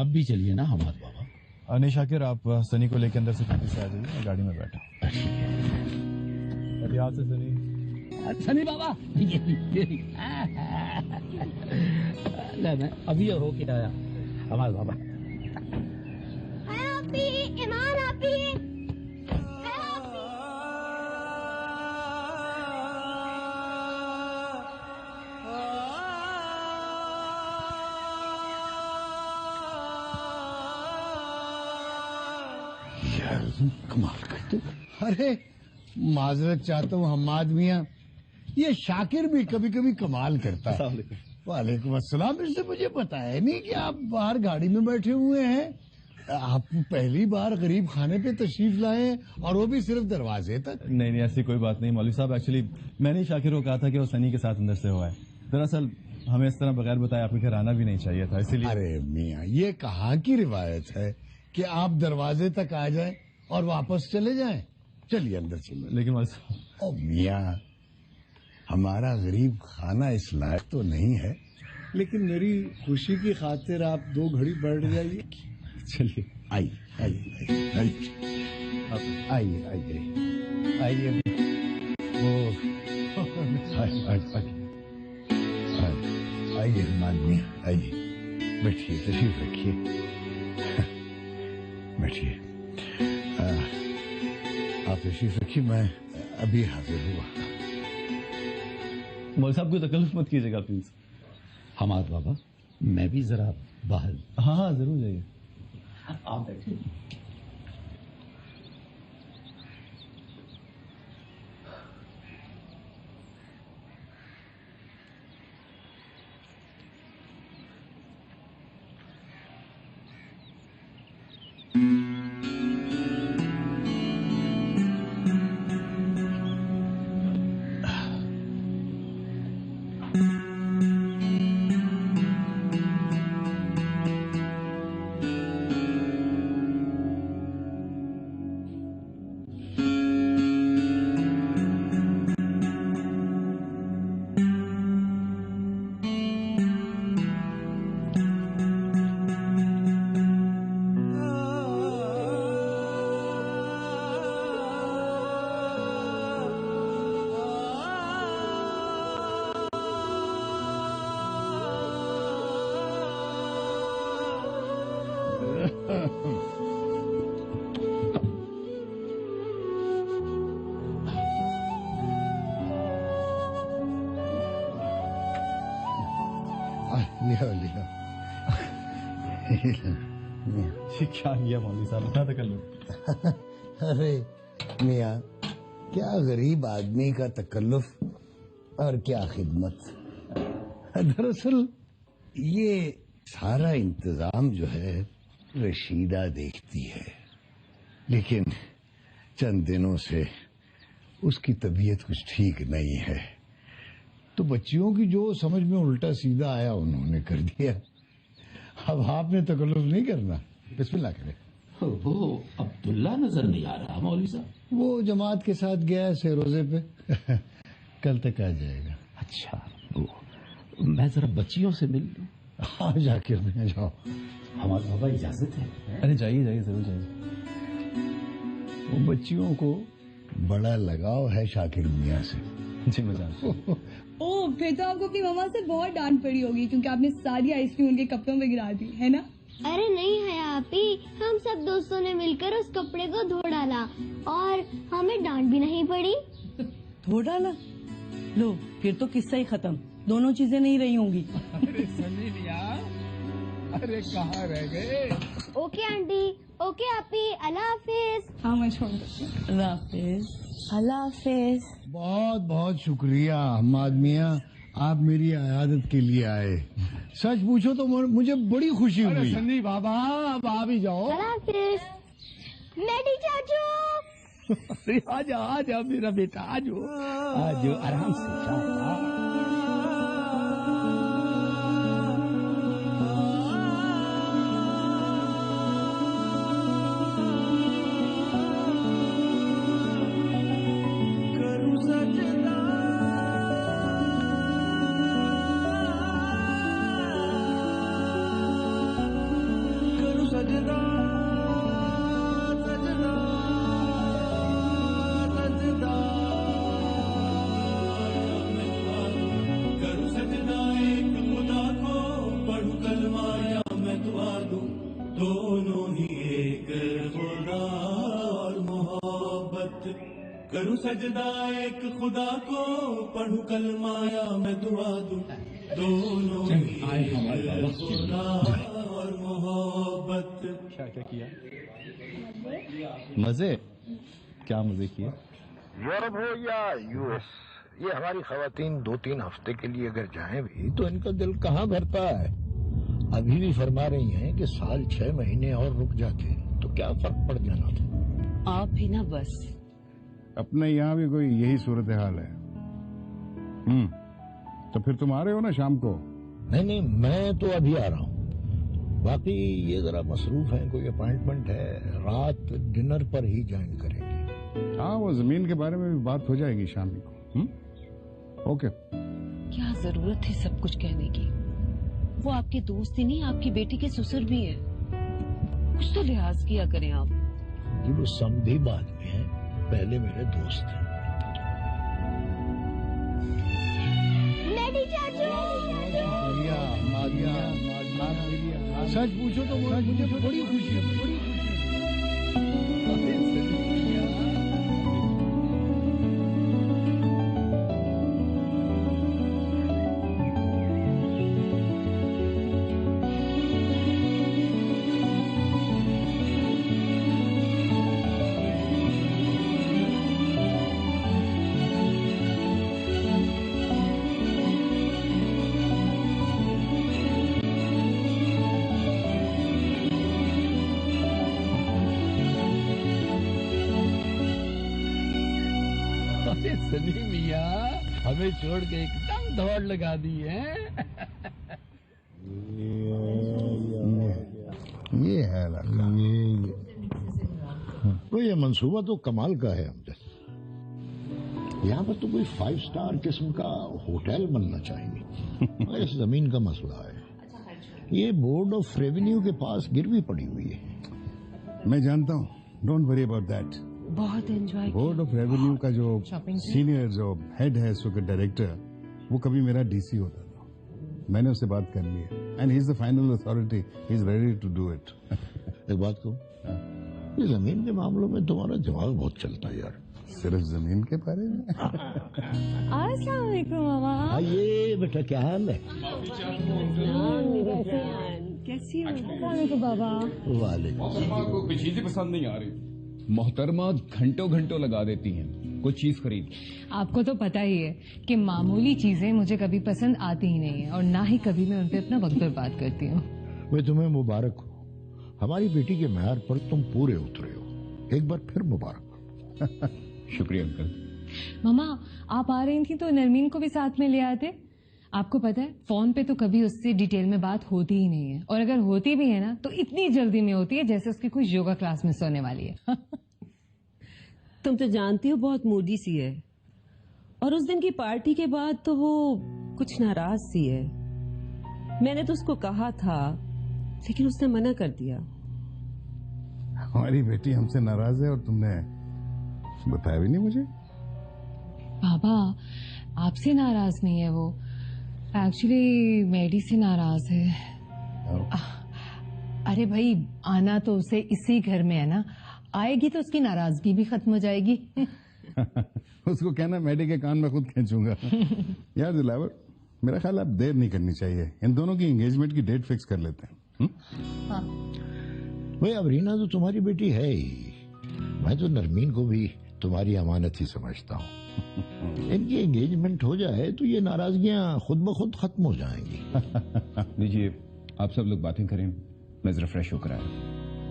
आप भी चलिए ना हमारे बाबा। नहीं शाकिर, आप सनी को लेकर अंदर से जल्दी से आ जाइए, मैं गाड़ी में बैठा। अरे हाथ से सनी बाबा, मैं अभी होके आया हमारे बाबा। ईमान आपी। कमाल करते। अरे माजरत चाहता हूँ हम्माद मियाँ, ये शाकिर भी कभी कभी कमाल करता है। वालेकुम अस्सलाम। इससे मुझे पता है नहीं कि आप बाहर गाड़ी में बैठे हुए हैं। आप पहली बार गरीब खाने पे तशरीफ लाए और वो भी सिर्फ दरवाजे तक। नहीं, ऐसी कोई बात नहीं मौलवी साहब। एक्चुअली मैंने ही शाकिर को कहा था कि वो सनी के साथ अंदर से हुआ है। दरअसल हमें इस तरह बगैर बताए आपके घर आना भी नहीं चाहिए था, इसीलिए। अरे मियाँ, ये कहाँ की रिवायत है कि आप दरवाजे तक आ जाएं और वापस चले जाएं? चलिए अंदर चलिए। लेकिन मौलवी साहब। ओ मियाँ, हमारा गरीब खाना इस लायक तो नहीं है, लेकिन मेरी खुशी की खातिर आप 2 घड़ी बैठ जाइए। चलिए आइए आइए आइए आइए आइए आइए माननीय, आइए बैठिए, तशरीफ रखिए, बैठिए। आप तशरीफ रखिए, मैं अभी हाजिर हुआ। मौलवी साहब को तकल्लुफ मत कीजिएगा प्लीज। हमारे बाबा, मैं भी जरा बाहर। हाँ जरूर जाइए। आप बैठिए। लिया क्या किया मौलवी साहब, बता तो कर लो। अरे मियाँ, क्या गरीब आदमी का तकल्लुफ और क्या खिदमत। दरअसल ये सारा इंतजाम जो है रशीदा देखती है, लेकिन चंद दिनों से उसकी तबीयत कुछ ठीक नहीं है, तो बच्चियों की जो समझ में उल्टा सीधा आया उन्होंने कर दिया। अब आपने तकल्लुफ नहीं करना, बिस्मिल्लाह करें। वो अब्दुल्ला नजर नहीं आ रहा मौलवी साहब। वो जमात के साथ गया है रोजे पे। कल तक आ जाएगा। अच्छा, वो मैं जरा बच्चियों से मिल लूं। हाँ जाकिर में जाओ। हमारे बाबा इजाजत है? अरे जाइए जाइए, जरूर जाइए। वो बच्चियों को बड़ा लगाव है शाकिर मियाँ से। जी मैं जानता हूँ। ओह, फिर तो आपको अपनी मम्मा से बहुत डांट पड़ी होगी क्योंकि आपने सारी आइसक्रीम उनके कपड़ों में गिरा दी, है ना? अरे नहीं है आपी, हम सब दोस्तों ने मिलकर उस कपड़े को धो डाला और हमें डांट भी नहीं पड़ी। धो डाला? लो, फिर तो किस्सा ही खत्म, दोनों चीजें नहीं रही होंगी। अरे सनी लिया, अरे कहाँ रह गए? ओके आंटी, ओके आपी, अल्लाह हाफिज। हाँ मैं छोड़ दूँ। अल्लाह हाफिज। अल्लाह हाफिज। बहुत बहुत शुक्रिया हम्माद मियाँ, आप मेरी अयादत के लिए आए। सच पूछो तो मुझे बड़ी खुशी हुई। सन्नी बाबा, अब आ भी जाओ। अल्लाह हाफिज। मेडी चाचू। अरे आजा मेरा बेटा, आजो आराम से। करूं सजदा एक खुदा को, पढ़ूं कलमाया मैं दुआ दूं, दोनों खुदा और मोहब्बत। क्या क्या किया? मजे? क्या मजे किए? यूरोप हो या यूएस, ये हमारी खवातीन 2-3 हफ्ते के लिए अगर जाएं भी तो इनका दिल कहाँ भरता है। अभी भी फरमा रही हैं कि साल 6 महीने और रुक जाते तो क्या फर्क पड़ जाना था। आप भी ना बस। अपने यहाँ भी कोई यही सूरत हाल है। तो फिर तुम आ रहे हो ना शाम को? नहीं, मैं तो अभी आ रहा हूँ। बाकी ये जरा मसरूफ है, कोई अपॉइंटमेंट है, रात डिनर पर ही ज्वाइन करेंगे। हाँ, वो जमीन के बारे में भी बात हो जाएगी शाम को। ओके। क्या जरूरत है सब कुछ कहने की? वो आपके दोस्त ही नहीं, आपकी बेटी के ससुर भी हैं। कुछ तो लिहाज किया करें आप। जी वो समधी बाद में है, पहले मेरे दोस्त हैं। सच पूछो तो मुझे बड़ी खुशी है। सनी मियाँ हमें छोड़ के एकदम दौड़ लगा दी है। ये है लड़का। तो ये मंसूबा तो कमाल का है अमजद। यहाँ पर तो कोई 5 स्टार किस्म का होटल बनना चाहिए। इस जमीन का मसला है, ये बोर्ड ऑफ रेवेन्यू के पास गिरवी पड़ी हुई है। मैं जानता हूँ, डोंट वरी अबाउट दैट। बहुत एंजॉय। बोर्ड ऑफ रेवेन्यू का जो सीनियर जो हेड है इसका डायरेक्टर, वो कभी मेरा डीसी होता था। मैंने उससे बात कर ली है and he is the final authority, he is ready to do it. एक बात कहूँ, ये जमीन के मामलों में तुम्हारा दिमाग बहुत चलता है यार। सिर्फ जमीन के बारे में? अस्सलाम वालेकुम मामा। ये बेटा क्या हाल है? कैसी हो बाबा? वालेकुम। को कुछ चीजें पसंद नहीं आ रही। मोहतरमा घंटों घंटों लगा देती हैं कुछ चीज खरीद। आपको तो पता ही है कि मामूली चीजें मुझे कभी पसंद आती ही नहीं है और ना ही कभी मैं उन पे अपना वक्त बर्बाद करती हूँ। वे तुम्हें मुबारक हो, हमारी बेटी के मैार पर तुम पूरे उतरे हो। एक बार फिर मुबारक। शुक्रिया अंकल। मामा आप आ रही थी तो नरमीन को भी साथ में ले आते। आपको पता है फोन पे तो कभी उससे डिटेल में बात होती ही नहीं है, और अगर होती भी है ना तो इतनी जल्दी में होती है जैसे उसकी कोई योगा क्लास मिस होने वाली है। तुम तो जानती हो बहुत मूडी सी है, और उस दिन की पार्टी के बाद तो वो कुछ नाराज सी है। मैंने तो उसको कहा था लेकिन उसने मना कर दिया। हमारी बेटी हमसे नाराज है और तुमने बताया भी नहीं मुझे। बाबा आपसे नाराज नहीं है वो, एक्चुअली मैडी से नाराज है। अरे भाई आना तो उसे इसी घर में है ना, आएगी तो उसकी नाराजगी भी खत्म हो जाएगी। उसको कहना मैडी के कान में खुद खींचूंगा। यार दिलावर, मेरा ख्याल अब देर नहीं करनी चाहिए, इन दोनों की एंगेजमेंट की डेट फिक्स कर लेते हैं। हाँ। भाई अब रीना तो तुम्हारी बेटी है ही, मैं तो नरमीन को भी तुम्हारी अमानत ही समझता हूँ। इनकी एंगेजमेंट हो जाए तो ये नाराजगियां खुद ब खुद खत्म हो जाएंगी। लीजिए आप सब लोग बातें करें, मैं जरा फ्रेश होकर आया।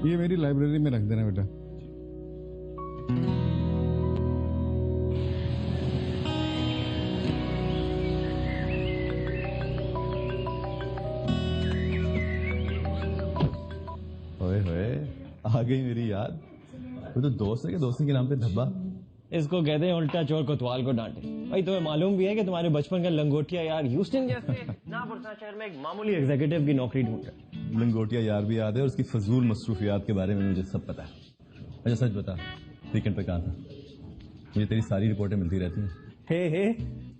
ये मेरी लाइब्रेरी में रख देना बेटा। ओए होए, आ गई मेरी याद। वो तो दोस्त है कि दोस्ती के नाम पे धब्बा। इसको कहते हैं उल्टा चोर कोतवाल को डांटे। भाई तुम्हें मालूम भी है कि तुम्हारे बचपन का लंगोटिया यार ह्यूस्टन जैसे नापुरसा शहर में एक मामूली एग्जीक्यूटिव की नौकरी ढूंढ रहा है। लंगोटिया यार भी याद है और उसकी फजूल मसरूफियात के बारे में मुझे सब पता है। अच्छा सच बता, वीकेंड पे कहाँ था? मुझे तेरी सारी रिपोर्टें मिलती रहती हैं। हे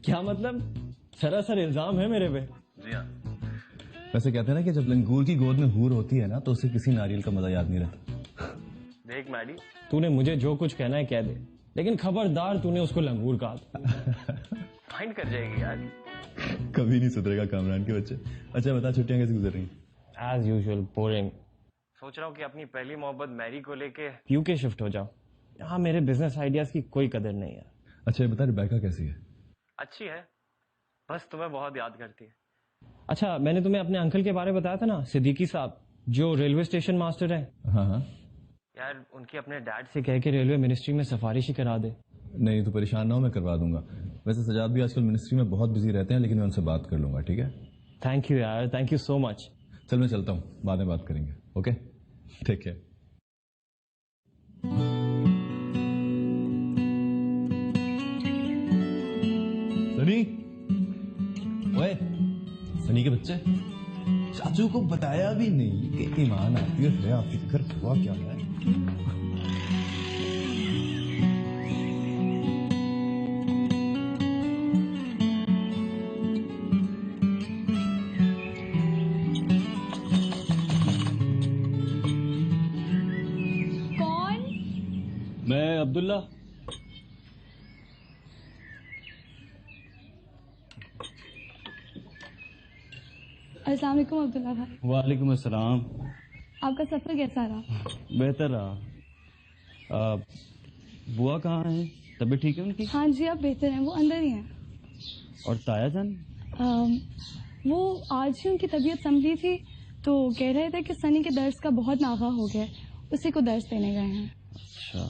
क्या मतलब? सरासर इल्जाम है मेरे पे। जी हाँ। वैसे कहते हैं ना कि जब लंगूर की गोद में हूर होती है ना तो उसे किसी नारियल का मजा याद नहीं रहता। देख मैडी, तूने मुझे जो कुछ कहना है कह दे, लेकिन खबरदार तूने उसको लंगूर कहा माइंड कर जाएगी यार। कभी नहीं सुधरेगा कामरान के बच्चे। अच्छा बता, छुट्टियां कैसे गुजर रही? As usual boring. सोच रहा हूँ कि अपनी पहली मोहब्बत मैरी को लेके यूके शिफ्ट हो जाऊं। यहाँ मेरे बिजनेस आइडियाज की कोई कदर नहीं है। अच्छा ये बता, रिबेका कैसी है? अच्छी है, बस तुम्हें बहुत याद करती है। अच्छा, मैंने तुम्हें अपने अंकल के बारे में बताया था ना, सिद्दीकी साहब, जो रेलवे स्टेशन मास्टर है। हाँ हाँ यार उनकी अपने डैड से कह के रेलवे मिनिस्ट्री में सिफारिश ही करा दे। नहीं तो परेशान ना हो, मैं करवा दूंगा। वैसे सजाद भी आजकल मिनिस्ट्री में बहुत बिजी रहते हैं, लेकिन मैं उनसे बात कर लूंगा। ठीक है? थैंक यू यार, थैंक यू सो मच। चल मैं चलता हूँ, बाद में बात करेंगे। ओके, ठीक है। सनी, ओए सनी के बच्चे, चाचू को बताया भी नहीं कि ईमान आती है। आप फिक्र हुआ क्या है? कौन? मैं अब्दुल्ला। अस्सलाम वालेकुम अब्दुल्ला भाई। वालेकुम अस्सलाम। आपका सफर कैसा रहा? बेहतर रहा। बुआ कहाँ है? तबीयत ठीक है उनकी? हाँ जी, अब बेहतर हैं, वो अंदर ही हैं। और ताया जान? वो आज ही उनकी तबीयत संभली थी तो कह रहे थे कि सनी के दर्द का बहुत नागा हो गया, उसी को दर्द देने गए हैं। अच्छा।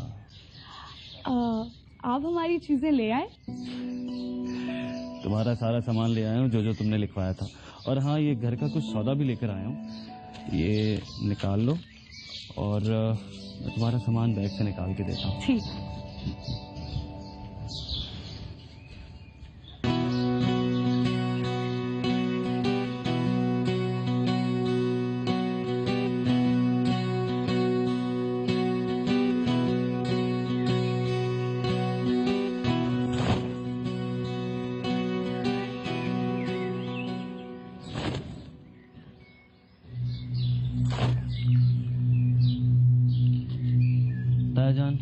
आप हमारी चीजें ले आए? तुम्हारा सारा सामान ले आया हूँ जो तुमने लिखवाया था। और हाँ, ये घर का कुछ सौदा भी लेकर आया हूँ, ये निकाल लो और मैं तुम्हारा सामान बैग से निकाल के देता हूँ। ठीक। जान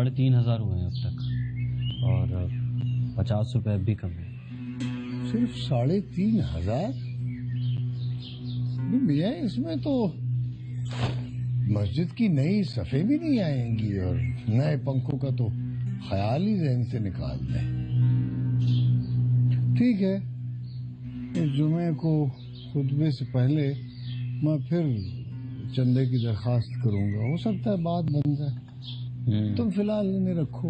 3,500 हुए हैं अब तक और 50 रुपए भी कम है। सिर्फ 3,500? मियाँ, इसमें तो मस्जिद की नई सफे भी नहीं आएंगी और नए पंखों का तो ख्याल ही जहन से निकाल दें। ठीक है, इस जुमे को खुतबे से पहले मैं फिर चंदे की दरखास्त करूंगा, हो सकता है बात बन जाए। तुम फिलहाल इन्हें रखो।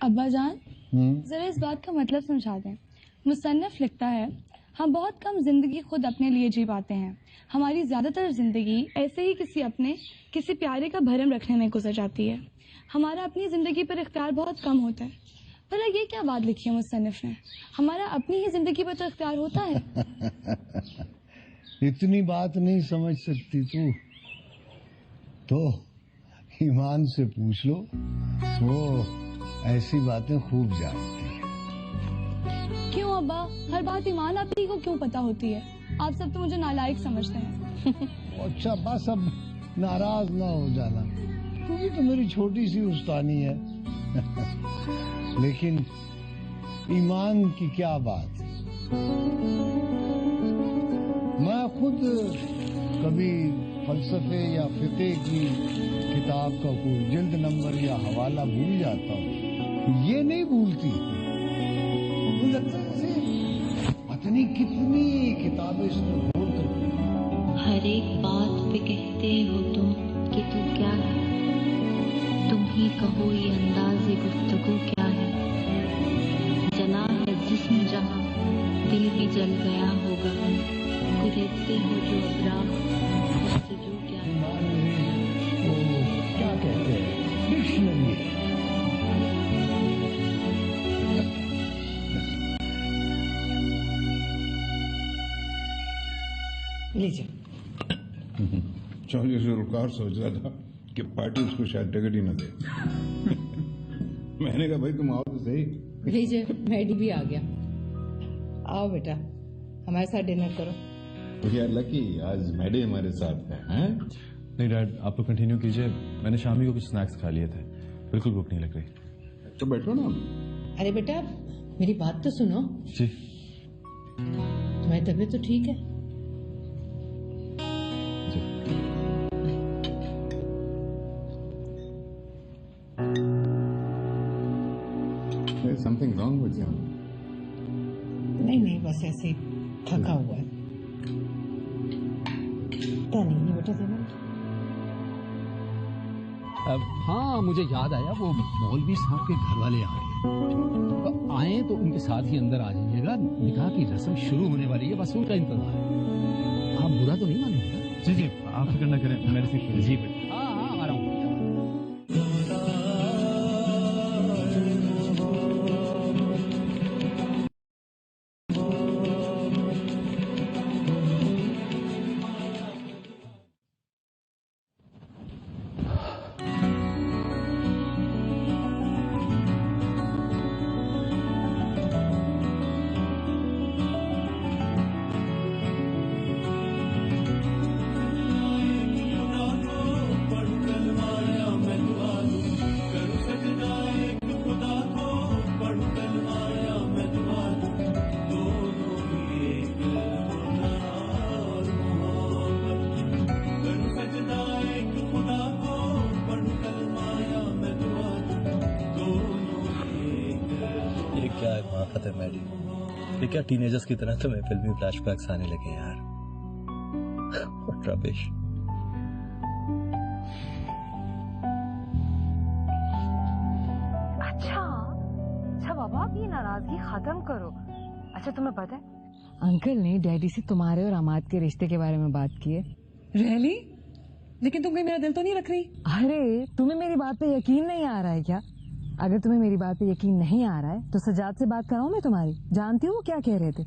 अब्बा जान, जरा इस बात का मतलब समझा दें। मुसन्निफ लिखता है, हम बहुत कम जिंदगी खुद अपने लिए जी पाते हैं। हमारी ज्यादातर जिंदगी ऐसे ही किसी प्यारे का भरम रखने में गुजर जाती है। हमारा अपनी जिंदगी पर इख्तियार बहुत कम होता है। भला ये क्या बात लिखी है मुसन्निफ ने? हमारा अपनी ही जिंदगी पर तो इख्तियार होता है। इतनी बात नहीं समझ सकती तू तो ईमान से पूछ लो, वो ऐसी बातें खूब जानती है। क्यों अब्बा, हर बात ईमान आप ही को क्यों पता होती है? आप सब तो मुझे नालायक समझते हैं। अच्छा बस अब नाराज ना हो जाना, क्योंकि तो मेरी छोटी सी उस्तानी है। लेकिन ईमान की क्या बात है, मैं खुद कभी फलसफे या फिक़े की किताब का कोई जिल्द नंबर या हवाला भूल जाता हूँ, ये नहीं भूलती। मुझे लगता है पता नहीं कितनी किताबें इसमें जोड़ कर। हर एक बात पे कहते हो तुम कि तू क्या है, तुम ही कहो ये अंदाज़े गुफ्तगू क्या है। जला है जिस्म जहाँ, दिल भी जल गया होगा। गुजरते हो जो अबराम, गुफ्तगू क्या है। क्या कहते हैं डिक्शनरी। लीजिए। चौधरी से रुकार सोच रहा था कि पार्टी उसको शायद टिकट ही न दे। मैंने कहा भाई तुम आओ तो सही। लीजिए, मैडी भी आ गया। आओ बेटा, हमारे साथ डिनर करो। यार लकी, आज मैडी हमारे साथ है। नहीं डैड, आप लोग कंटिन्यू कीजिए। मैंने शामी को कुछ स्नैक्स खा लिए थे, बिल्कुल भूख नहीं लग रही। तो बैठो ना। अरे बेटा मेरी बात तो सुनो। जी। तुम्हारी तबीयत तो ठीक है? Something wrong with you? नहीं बस ऐसे ही थका हुआ है। पता नहीं बेटा देना। हाँ मुझे याद आया, वो मौलवी साहब के घर वाले आए हैं। तो आए तो उनके साथ ही अंदर आ जाइएगा, निकाह की रस्म शुरू होने वाली है, बस उनका इंतजार है। आप बुरा तो नहीं मानेंगे? जी जी, आप फिक्र न करें, मेरे से जी बेटा। हाँ आ रहा हूँ। क्या टीनेजर्स की तरह तुम्हें फिल्मी फ्लैशबैक्स आने लगे यार। रबिश। अच्छा बाबा, आप ये नाराजगी खत्म करो। अच्छा तुम्हें पता है अंकल ने डैडी से तुम्हारे और अमाद के रिश्ते के बारे में बात की है। रियली? लेकिन तुम कहीं मेरा दिल तो नहीं रख रही? अरे तुम्हें मेरी बात पे यकीन नहीं आ रहा है क्या? अगर तुम्हें मेरी बात पे यकीन नहीं आ रहा है तो सजाद से बात कराऊं मैं तुम्हारी। जानती हो वो क्या कह रहे थे?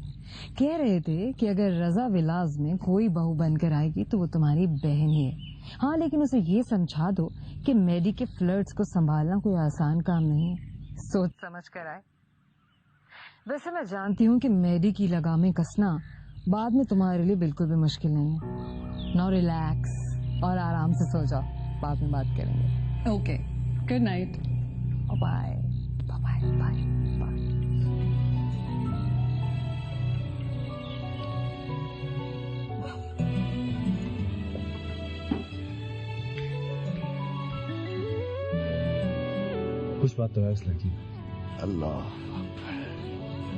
कह रहे थे कि अगर रजा विलाज में कोई बहू बनकर आएगी तो वो तुम्हारी बहन ही है। हाँ लेकिन उसे ये समझा दो कि मेडी के फ्लर्ट्स को संभालना कोई आसान काम नहीं है, सोच समझ कर आए। वैसे मैं जानती हूँ कि मेडी की लगामें कसना बाद में तुम्हारे लिए बिल्कुल भी मुश्किल नहीं है। नाउ रिलैक्स और आराम से सो जाओ, बाद में बात करेंगे। Okay, good night. Bye bye bye bye. कुछ बात तो है इस लड़की। अल्लाह,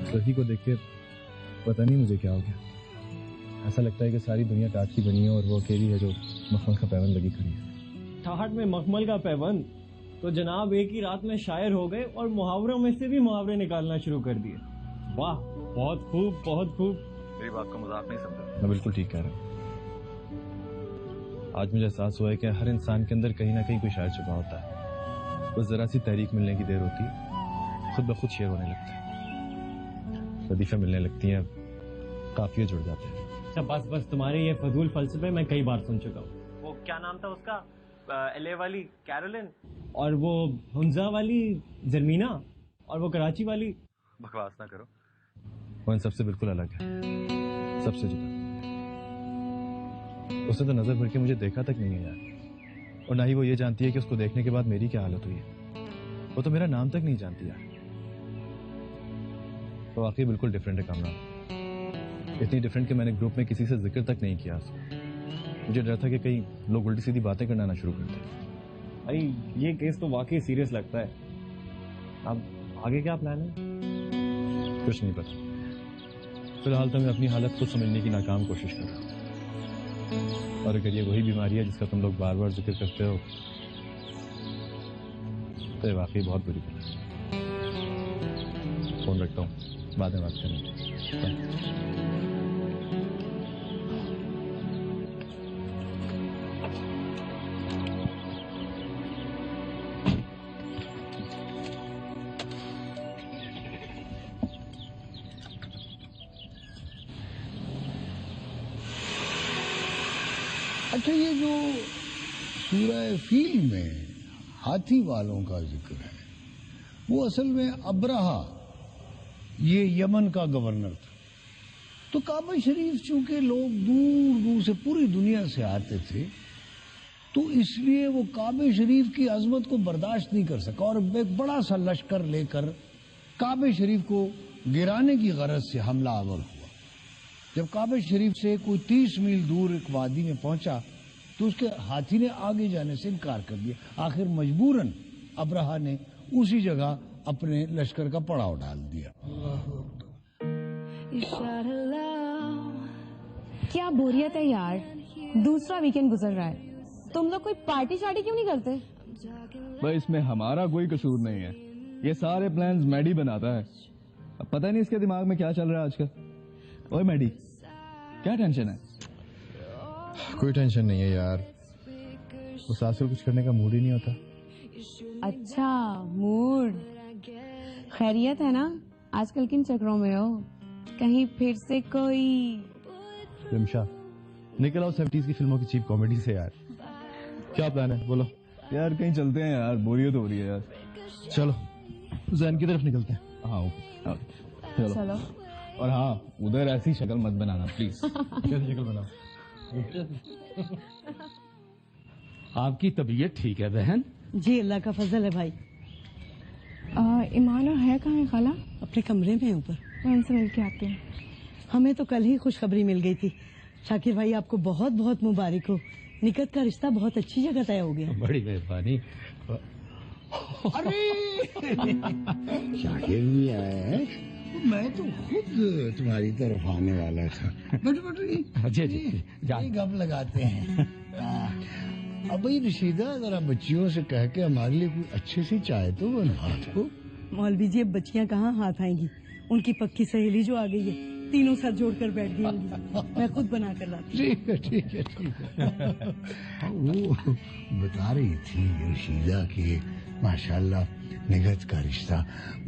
इस लड़की को देख के पता नहीं मुझे क्या हो गया। ऐसा लगता है कि सारी दुनिया टाट की बनी है और वो अकेली है जो मखमल का पैबंद लगी खड़ी है। ठाट में मखमल का पैबंद तो जनाब एक ही रात में शायर हो गए और मुहावरों में से भी मुहावरे निकालना शुरू कर दिए। वाह, बहुत खूब बहुत खूब। मेरी बात को मजाक नहीं समझा। मैं बिल्कुल ठीक कह रहा हूँ। आज मुझे एहसास हुआ है कि हर इंसान के अंदर कहीं ना कहीं कोई शायर छुपा होता है। बस जरा सी तहरीक मिलने की देर होती है, खुद ब खुद शेर होने लगता है, लतीफे मिलने लगती हैं, काफिये जुड़ जाते हैं। अच्छा बस तुम्हारे ये फजूल फलसफे मैं कई बार सुन चुका हूँ। वो क्या नाम था उसका, एलए वाली कैरोलिन, और वो हुंजा वाली जरमीना, और वो कराची वाली। बकवास ना करो, वो इन सबसे बिल्कुल अलग है, सबसे जुदा। उसने तो नजर भर के मुझे देखा तक नहीं है यार, और ना ही वो ये जानती है कि उसको देखने के बाद मेरी क्या हालत हुई है। वो तो मेरा नाम तक नहीं जानती यार। तो वाकई बिल्कुल डिफरेंट है कामरान, इतनी डिफरेंट कि मैंने ग्रुप में किसी से जिक्र तक नहीं किया उसको। मुझे डर था कि कहीं लोग उल्टी सीधी बातें करना ना शुरू कर दें। भाई ये केस तो वाकई सीरियस लगता है। अब आगे क्या प्लान है? कुछ नहीं पता, फिलहाल तो मैं अपनी हालत को समझने की नाकाम कोशिश कर रहा हूँ। और अगर ये वही बीमारी है जिसका तुम लोग बार बार जिक्र करते हो तो ये वाकई बहुत बुरी बात है। फोन रखता हूँ, बाद में बात करेंगे। अच्छा, ये जो सूरह फील में हाथी वालों का जिक्र है वो असल में अब्रहा, ये यमन का गवर्नर था। तो काबा शरीफ चूंकि लोग दूर दूर से पूरी दुनिया से आते थे, तो इसलिए वो काबे शरीफ की अजमत को बर्दाश्त नहीं कर सका और एक बड़ा सा लश्कर लेकर काबे शरीफ को गिराने की गरज से हमला आवर हुआ। जब काबे शरीफ से कोई 30 मील दूर एक वादी में पहुंचा तो उसके हाथी ने आगे जाने से इनकार कर दिया। आखिर मजबूरन अब्राहा ने उसी जगह अपने लश्कर का पड़ाव डाल दिया। क्या बोरियत है यार, दूसरा वीकेंड गुजर रहा है, तुम लोग कोई पार्टी शार्टी क्यों नहीं करते? भाई इसमें हमारा कोई कसूर नहीं है, ये सारे प्लान्स मैडी बनाता है। अब पता नहीं इसके दिमाग में क्या चल रहा है आजकल। ओए मैडी, क्या टेंशन है? कोई टेंशन नहीं है यार, उस आजकल कुछ करने का मूड ही नहीं होता। अच्छा मूड, खैरियत है ना? आजकल किन चक्रों में हो? कहीं फिर से कोई रिमशा निकल आओ 70s की फिल्मों की चीप कॉमेडी से यार। क्या प्लान है बोलो? यार कहीं चलते हैं यार, बोरियत हो रही है यार। चलो जैन की तरफ निकलते हैं। हाँ ओके चलो। और हाँ, उधर ऐसी शक्ल मत बनाना प्लीज। कैसी शक्ल बनाओ? आपकी तबीयत ठीक है बहन? जी अल्लाह का फजल है भाई। ईमान है कहाँ है खाला? अपने कमरे में ऊपर। मैं उनसे मिल के आती हूँ। हमें तो कल ही खुशखबरी मिल गई थी। शाकिर भाई आपको बहुत बहुत मुबारक हो, निकट का रिश्ता बहुत अच्छी जगह तय हो गया। बड़ी मेहरबानी। अरे शाकिर भी आया है, मैं तो खुद तुम्हारी तरफ आने वाला था। बट जी गप लगाते हैं। अब भाई रशीदा, जरा बच्चियों से कह के हमारे लिए कोई अच्छी सी चाय तो बनवा दो। मौलवी जी अब बच्चियां कहाँ हाथ आएंगी, उनकी पक्की सहेली जो आ गई है, तीनों साथ जोड़कर बैठ गई होंगी। मैं खुद बना कर लाती। ठीक है। वो बता रही थी रशीदा कि माशाल्लाह निगत का रिश्ता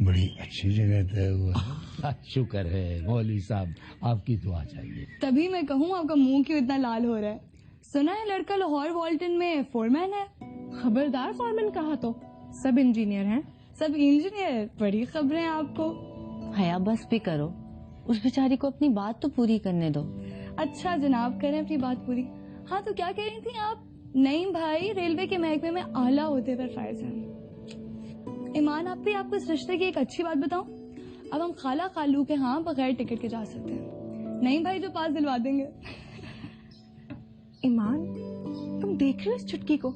बड़ी अच्छी जगह तय हुआ। शुक्र है मौलवी साहब, आपकी दुआ चाहिए। तभी मैं कहूँ आपका मुंह क्यों इतना लाल हो रहा है? सुना है लड़का लाहौर वॉल्टन में फोरमैन है। खबरदार, फोरमैन कहा तो सब इंजीनियर हैं। सब इंजीनियर, बड़ी खबरें आपको। हया बस भी करो, उस बेचारी को अपनी बात तो पूरी करने दो। अच्छा जनाब, करें अपनी बात पूरी। हाँ तो क्या कह रही थी आप? नहीं भाई, रेलवे के महकमे में आला होते पर फायज है। ईमान आप भी आपको इस रिश्ते की एक अच्छी बात बताऊं, अब हम खाला खालू के यहाँ बगैर टिकट के जा सकते हैं। नहीं भाई, जो पास दिलवा देंगे। ईमान, तुम देख रहे हो इस चुटकी को?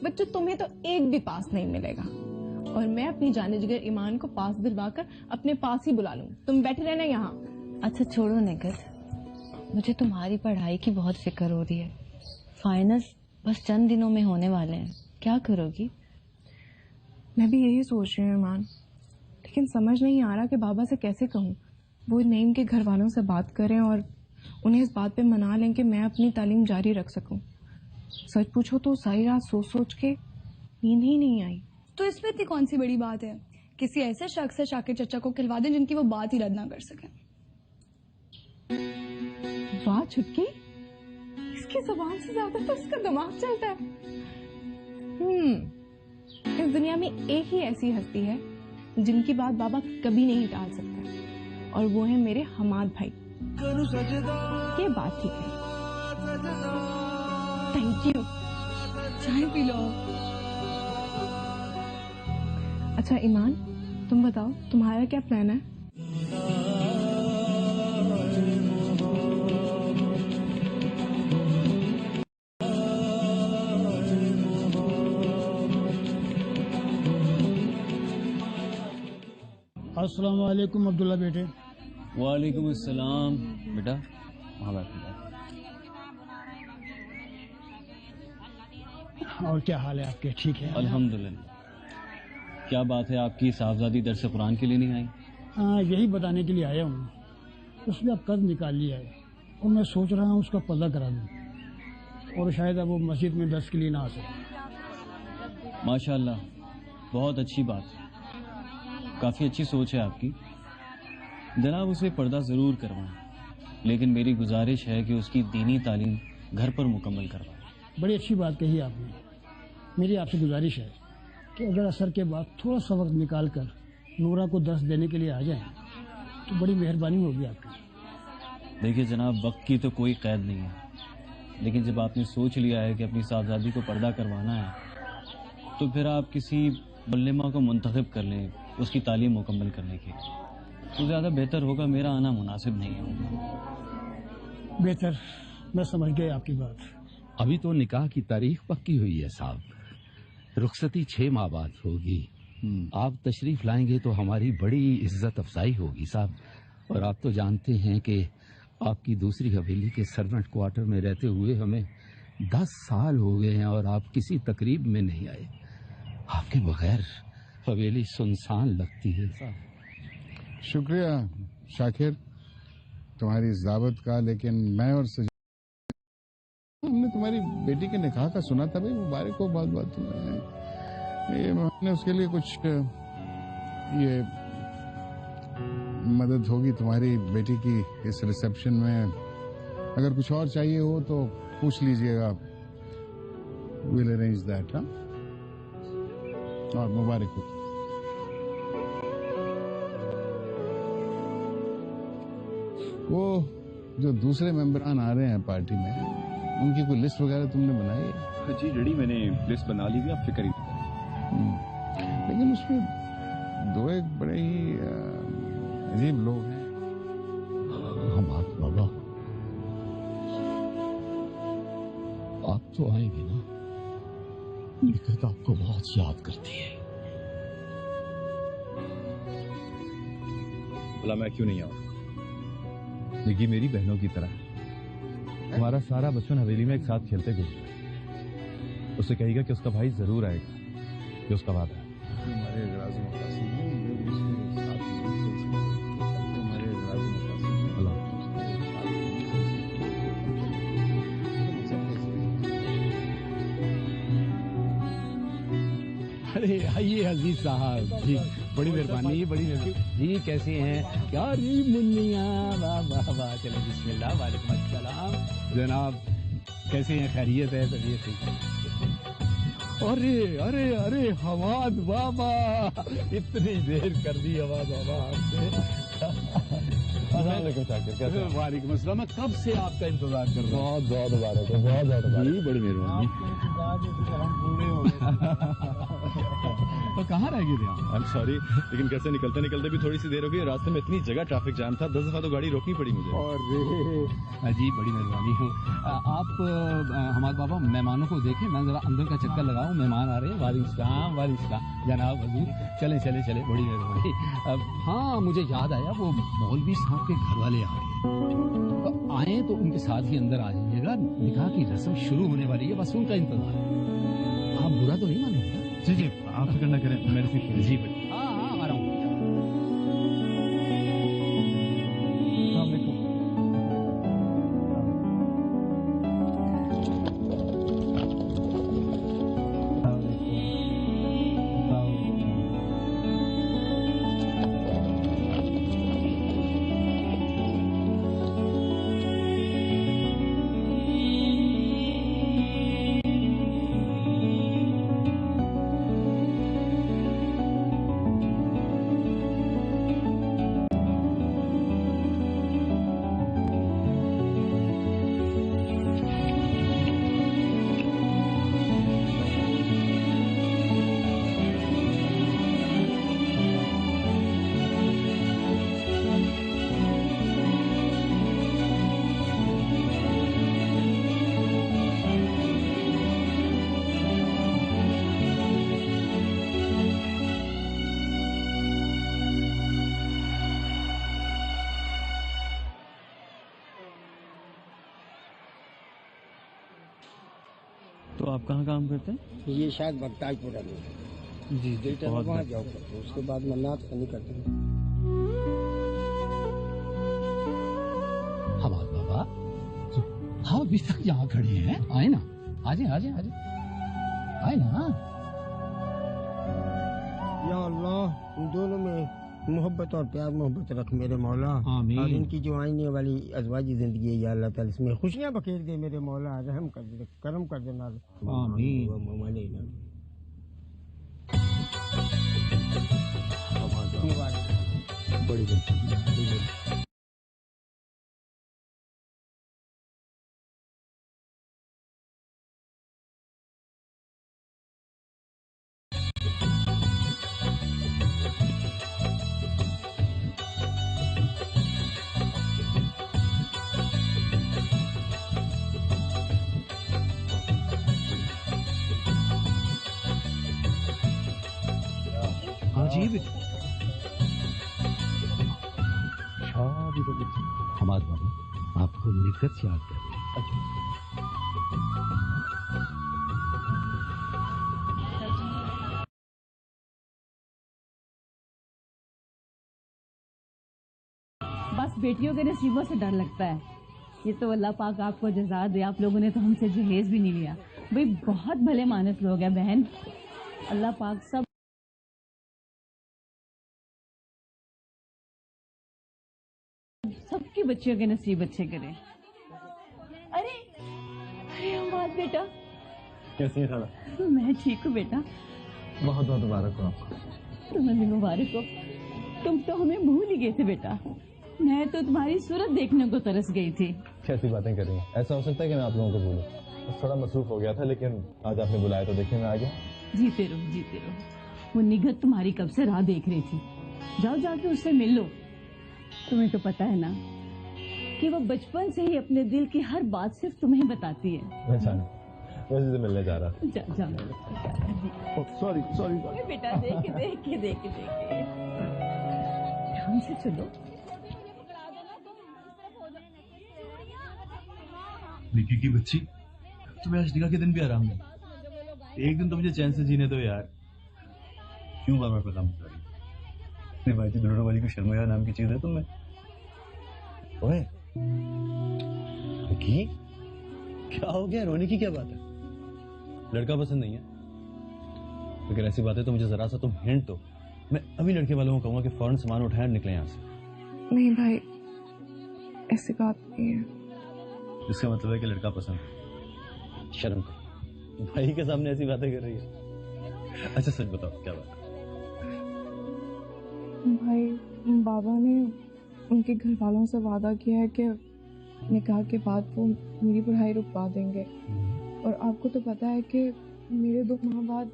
बच्चों तुम्हें तो एक भी पास नहीं मिलेगा, और मैं अपनी जाने जिगर ईमान को पास दिलवाकर अपने पास ही बुला लूंगी। तुम बैठे रहना यहाँ। अच्छा छोड़ो निगत, मुझे तुम्हारी पढ़ाई की बहुत फिक्र हो रही है। फाइनल्स बस चंद दिनों में होने वाले हैं, क्या करोगी? मैं भी यही सोच रही हूँ ईमान, लेकिन समझ नहीं आ रहा कि बाबा से कैसे कहूँ। वो नईम के घर वालों से बात करें और उन्हें इस बात पे मना लें कि मैं अपनी तालीम जारी रख सकूं। सच पूछो तो सारी रात सोच सोच के नींद ही नहीं आई। तो इसमें इतनी कौन सी बड़ी बात है? किसी ऐसे शख्स से शाकिर चचा को खिलवा दें जिनकी वो बात ही रद्द ना कर सके। वाह छुटकी, इसकी जुबान से ज्यादा तो इसका दिमाग चलता है। इस दुनिया में एक ही ऐसी हस्ती है जिनकी बात बाबा कभी नहीं टाल सकता, और वो है मेरे हमाद भाई। ये बात ठीक है। Thank you. चाय पी लो। अच्छा ईमान, तुम बताओ तुम्हारा क्या प्लान है? अस्सलाम वालेकुम अब्दुल्ला बेटे। वालेकुम अस्सलाम बेटा। वहाँ बैठ। और क्या हाल है आपके? ठीक है अल्हम्दुलिल्लाह। क्या बात है, आपकी साहबजादी दर्स कुरान के लिए नहीं आई? हाँ, यही बताने के लिए आया हूँ। उसने अब कर्ज निकाल लिया है और मैं सोच रहा हूँ उसका पर्दा करा दूँ, और शायद अब वो मस्जिद में दर्स के लिए ना आ सके। माशाल्लाह, बहुत अच्छी बात है, काफ़ी अच्छी सोच है आपकी। जनाब उसे पर्दा ज़रूर करवाएं, लेकिन मेरी गुजारिश है कि उसकी दीनी तालीम घर पर मुकम्मल करवाएं। बड़ी अच्छी बात कही आपने। मेरी आपसे गुजारिश है कि अगर असर के बाद थोड़ा सा वक्त निकाल कर नूरा को दर्स देने के लिए आ जाएं तो बड़ी मेहरबानी होगी आपकी। देखिए जनाब, वक्त की तो कोई कैद नहीं है, लेकिन जब आपने सोच लिया है कि अपनी साहबजादी को पर्दा करवाना है तो फिर आप किसी मुल्लिमा को मुंतखब कर लें उसकी तालीम मुकम्मल करने की, तो ज़्यादा बेहतर होगा। मेरा आना मुनासिब नहीं होगा। बेहतर, मैं समझ गया आपकी बात। अभी तो निकाह की तारीख पक्की हुई है साहब, रुखसती 6 माह बाद होगी। आप तशरीफ लाएंगे तो हमारी बड़ी इज्जत अफजाई होगी साहब। और आप तो जानते हैं कि आपकी दूसरी हवेली के सर्वेंट क्वार्टर में रहते हुए हमें 10 साल हो गए हैं और आप किसी तकरीब में नहीं आए। आपके बगैर हवेली सुनसान लगती है साहब। शुक्रिया शाकिर तुम्हारी इस दावत का, लेकिन मैं और हमने तुम्हारी बेटी के निकाह का सुना था भाई, मुबारक हो बहुत बहुत तुम्हें। ये मैंने उसके लिए कुछ ये मदद होगी तुम्हारी बेटी की इस रिसेप्शन में। अगर कुछ और चाहिए हो तो पूछ लीजिएगा, विल अरेंज दैट। हाँ, और मुबारक हो। वो जो दूसरे मेंबरान आ रहे हैं पार्टी में, उनकी कोई लिस्ट वगैरह तुमने बनाई है? जी रेडी, मैंने लिस्ट बना ली थी, आप फिक्र ही नहीं करें। लेकिन उसमें 2 एक बड़े ही अजीब लोग हैं। हमारे बाबा, आप तो आएंगे ना? निकट आपको बहुत याद करती है। बोला मैं क्यों नहीं आऊँ? देखिए मेरी बहनों की तरह हमारा सारा बचपन हवेली में एक साथ खेलते गुजरा। उसे कहेगा कि उसका भाई जरूर आएगा, ये उसका वादा है। अरे आइए अजीज साहब जी, बड़ी मेहरबानी, बड़ी मेहरबानी जी। कैसे हैं? क्या री मुन्निया, वाह वाह वाह। चलो बिस्मिल्लाह, वालेकुम अस्सलाम। जनाब कैसे हैं? खैरियत है? तबीयत ठीक है? अरे अरे अरे हमाद बाबा, इतनी देर कर दी हमाद बाबा आपने। वालेकुम अस्सलाम। मैं कब से आपका इंतजार कर रहा हूँ। बहुत बहुत मुबारक है, बहुत बहुत मुबारक। बड़ी मेहरबानी। तो कहाँ रह गए थे आप? आई एम सॉरी, लेकिन कैसे निकलते निकलते भी थोड़ी सी देर हो गई। रास्ते में इतनी जगह ट्रैफिक जाम था, 10 दफा तो गाड़ी रोकनी पड़ी मुझे। अरे जी, बड़ी मेहरबानी हूँ। आप हमारे बाबा मेहमानों को देखें, मैं जरा अंदर का चक्कर लगाऊं। मेहमान आ रहे हैं। वालेकुम सलाम, वालेकुम सलाम जनाब हजूर। चले चले चले, बड़ी मेहरबानी। हाँ, मुझे याद आया, वो मौलवी साहब के घर वाले आ रहे हैं। आए तो उनके साथ ही अंदर आ जाइएगा। निकाह की रस्म शुरू होने वाली है, बस उनका इंतजार है। आप बुरा तो नहीं मानेंगे? जी जी, आप फिक्र न करें, मेरे से जी। हाँ हाँ, आ रहा हूँ। तो आप कहाँ काम करते हैं? ये शायद बगताजपुरा में। जी जी, बहुत वहाँ जॉब करते हैं, उसके बाद मन्नात नहीं करते हैं। हमारे बाबा, हाँ अभी तक यहाँ खड़े हैं। आए ना, आजे आजे आजे, आए ना। या अल्लाह, इन दोनों में मोहब्बत और प्यार मोहब्बत रख मेरे मौला। आमीन। और इनकी जो आने वाली अज़वाजी जिंदगी है, या अल्लाह ताला इसमें खुशियाँ बखेर दे मेरे मौला। रहम कर दे, करम कर देना। आमीन। बड़ी बेटी शादी को हमारे बाबा आपको निकट से याद कर रहे हैं। बस बेटियों के नसीबों से डर लगता है। ये तो अल्लाह पाक आपको जज़ा दे, आप लोगों ने तो हमसे जहेज भी नहीं लिया। भाई बहुत भले मानस लोग हैं बहन, अल्लाह पाक सबकी बच्चियों के नसीब अच्छे करे। अरे अरे अम्मा बेटा, कैसी है खाला? मैं ठीक हूँ बेटा। बहुत बहुत मुबारक हो आपको। तुम्हें भी मुबारक हो। तुम तो हमें भूल ही गए थे बेटा। मैं तो तुम्हारी सूरत देखने को तरस गई थी। कैसी बातें कर रही हैं? ऐसा हो सकता है कि मैं आप लोगों को भूलूं? बस थोड़ा मसरूफ हो गया था, लेकिन आज आपने बुलाया तो देखिए मैं आ गया। जीते रहो जीते रहो। वो निगत तुम्हारी कब से राह देख रही थी। जाओ जाके उससे मिल लो। तुम्हें तो पता है ना कि वो बचपन से ही अपने दिल की हर बात सिर्फ तुम्हें बताती है। मैं से मिलने जा रहा था। सॉरी बेटा, देख के ध्यान से चलो। निकी की बच्ची, तुम्हें आज निकाह के दिन भी आराम नहीं। एक दिन तो मुझे चैन से जीने दो यार। क्यों बार बार पैगाम कर रही? मेरे भाई की दुल्हनों वाली को शर्मिया नाम की चीज है तुम्हें। ओए निकी, क्या हो गया? रोने की क्या बात है? लड़का पसंद नहीं है? अगर ऐसी बात है तो मुझे जरा सा तुम हिंट दो। मैं अभी लड़के वालों को कहूंगा कि फौरन सामान उठाए और निकले यहाँ से। नहीं भाई, ऐसी बात नहीं है। इसका मतलब है कि लड़का पसंद है। शर्म कर, भाई के सामने ऐसी बातें कर रही है। अच्छा सच बताओ, क्या बात है? भाई बाबा ने उनके घर वालों से वादा किया है कि निकाह के बाद वो मेरी पढ़ाई रुकवा देंगे। और आपको तो पता है कि मेरे 2 माह बाद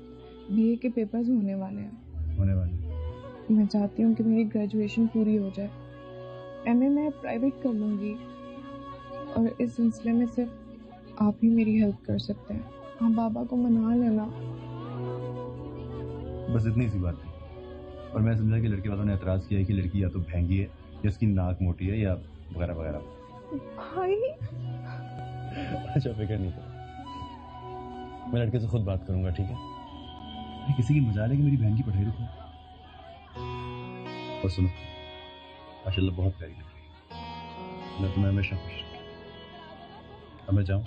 बीए के पेपर्स होने वाले हैं। मैं चाहती हूँ कि मेरी ग्रेजुएशन पूरी हो जाए। एमए मैं प्राइवेट कर लूँगी और इस सिलसिले में सिर्फ आप ही मेरी हेल्प कर सकते हैं। आप बाबा को मना लेना। बस इतनी सी बात है। और मैं समझा कि लड़के वालों ने एतराज किया है कि लड़की या तो महंगी है या इसकी नाक मोटी है या वगैरह वगैरह। भाई अच्छा फिक्र नहीं करो, मैं लड़के से खुद बात करूंगा, ठीक है? किसी की मजाल है कि मेरी बहन की पढ़ाई रुको। और सुनो, माशाल्लाह बहुत प्यारी लग रही है। मैं तुम्हें हमेशा खुश रखूंगा। अब मैं जाऊं?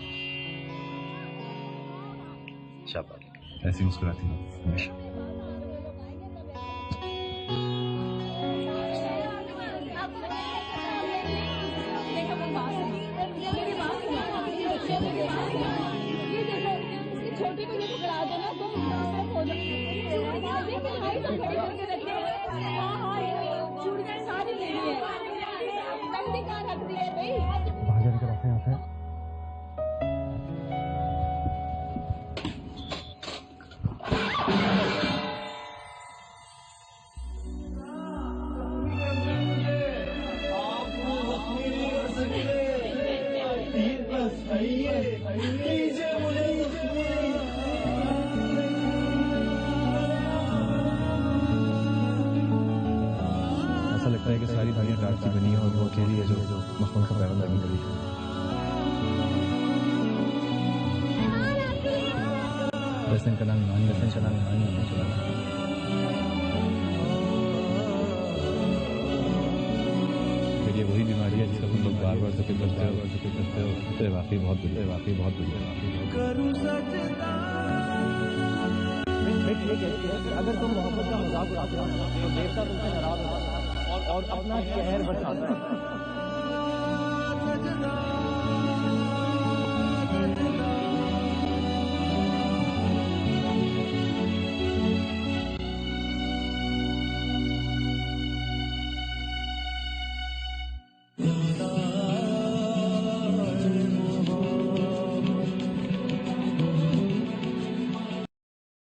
शाबाश, ऐसी मुस्कुराती हूँ हमेशा। छोटी को ये पकड़ा दो ना तुम। चूड़ियाँ सारी ले ली है, मेहंदी कहाँ रख दी है भाई? बाहर जाकर आते हैं। ऐसा लगता है कि सारी दुनिया काट की बनी है और वो अकेली है जो मखमल का पैबंद लगी करी है। वैसे इनका नाम ईमान होना चाहिए। फिर ये वही बीमारी है जिसका तुम लोग बार बार जिक्र करते हो। तो वाकई बहुत बुरी है। अगर तुम मोहब्बत का मजाक उड़ाते हो तो देवता तुमसे नाराज हो जाता है और अपना शहर बचाता है।